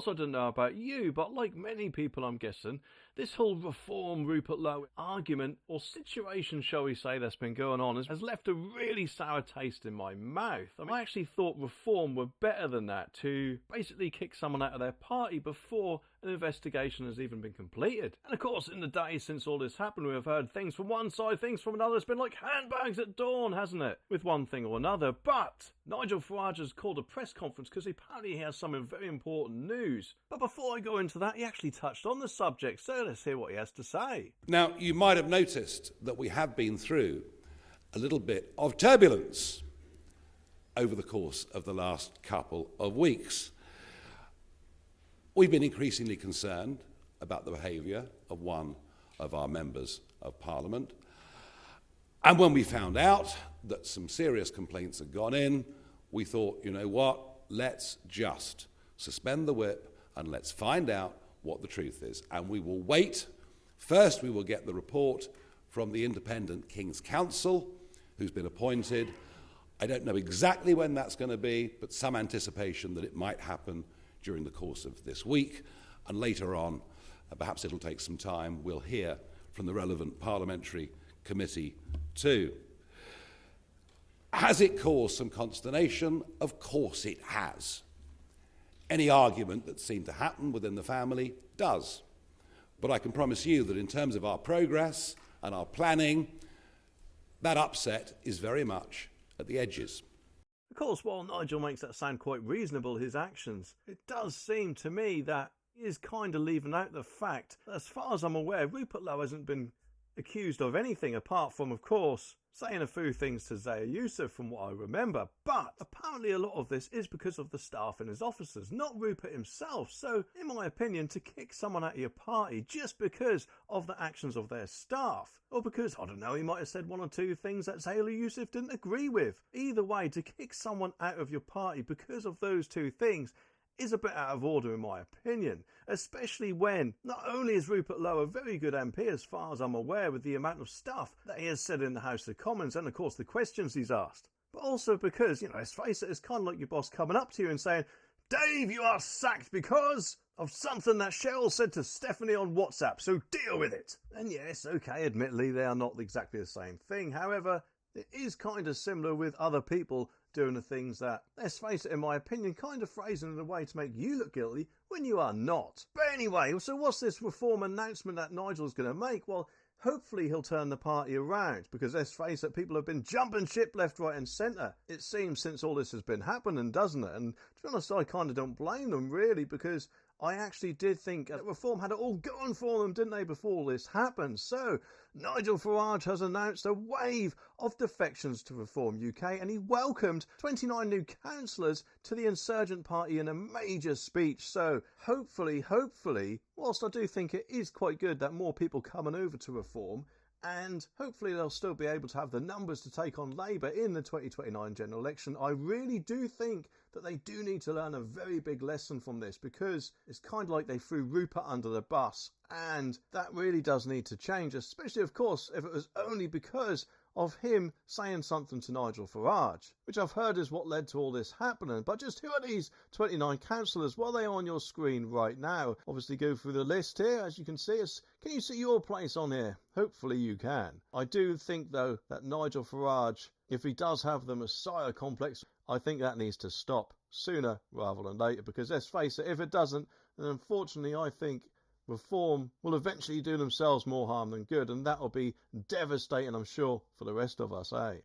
course, I don't know about you, but like many people, I'm guessing, this whole reform Rupert Lowe argument or situation, shall we say, that's been going on has left a really sour taste in my mouth. I actually thought reform were better than that, to basically kick someone out of their party before an investigation has even been completed. And of course, in the days since all this happened, we have heard things from one side, things from another. It's been like handbags at dawn, hasn't it? With one thing or another. But Nigel Farage has called a press conference because apparently he has some very important news. But before I go into that, he actually touched on the subject, so let's hear what he has to say. Now, you might have noticed that we have been through a little bit of turbulence over the course of the last couple of weeks. We've been increasingly concerned about the behaviour of one of our members of Parliament. And when we found out that some serious complaints had gone in, we thought, you know what, let's just suspend the whip and let's find out what the truth is. And we will wait. First, we will get the report from the independent King's Counsel, who's been appointed. I don't know exactly when that's going to be, but some anticipation that it might happen during the course of this week. And later on, perhaps it'll take some time, we'll hear from the relevant parliamentary committee too. Has it caused some consternation? Of course it has. Any argument that seemed to happen within the family does. But I can promise you that in terms of our progress and our planning, that upset is very much at the edges. Of course, while Nigel makes that sound quite reasonable, his actions, it does seem to me that he is kind of leaving out the fact that, as far as I'm aware, Rupert Lowe hasn't been accused of anything apart from, of course, saying a few things to Zaya Youssef from what I remember. But apparently a lot of this is because of the staff and his officers, not Rupert himself. So, in my opinion, to kick someone out of your party just because of the actions of their staff, or because, I don't know, he might have said one or two things that Zaya Youssef didn't agree with. Either way, to kick someone out of your party because of those two things is a bit out of order in my opinion, especially when not only is Rupert Lowe a very good MP as far as I'm aware with the amount of stuff that he has said in the House of Commons and of course the questions he's asked, but also because, you know, let's face it, it's kind of like your boss coming up to you and saying, Dave, you are sacked because of something that Cheryl said to Stephanie on WhatsApp, so deal with it. And yes, okay, admittedly they are not exactly the same thing, however, it is kind of similar with other people doing the things that, let's face it, in my opinion, kind of phrasing in a way to make you look guilty when you are not. But anyway, so what's this reform announcement that Nigel's going to make? Well, hopefully he'll turn the party around, because let's face it, people have been jumping ship left, right and centre, it seems, since all this has been happening, doesn't it? And to be honest, I kind of don't blame them, really, because I actually did think that Reform had it all going for them, didn't they, before all this happened? So, Nigel Farage has announced a wave of defections to Reform UK, and he welcomed 29 new councillors to the insurgent party in a major speech. So, hopefully, whilst I do think it is quite good that more people coming over to Reform, and hopefully they'll still be able to have the numbers to take on Labour in the 2029 general election, I really do think that they do need to learn a very big lesson from this, because it's kind of like they threw Rupert under the bus, and that really does need to change, especially, of course, if it was only because of him saying something to Nigel Farage, which I've heard is what led to all this happening. But just who are these 29 councillors? Well, they're on your screen right now. Obviously, go through the list here, as you can see. Can you see your place on here? Hopefully you can. I do think, though, that Nigel Farage, if he does have the Messiah complex, I think that needs to stop sooner rather than later, because let's face it, if it doesn't, then unfortunately I think Reform will eventually do themselves more harm than good, and that will be devastating, I'm sure, for the rest of us, eh?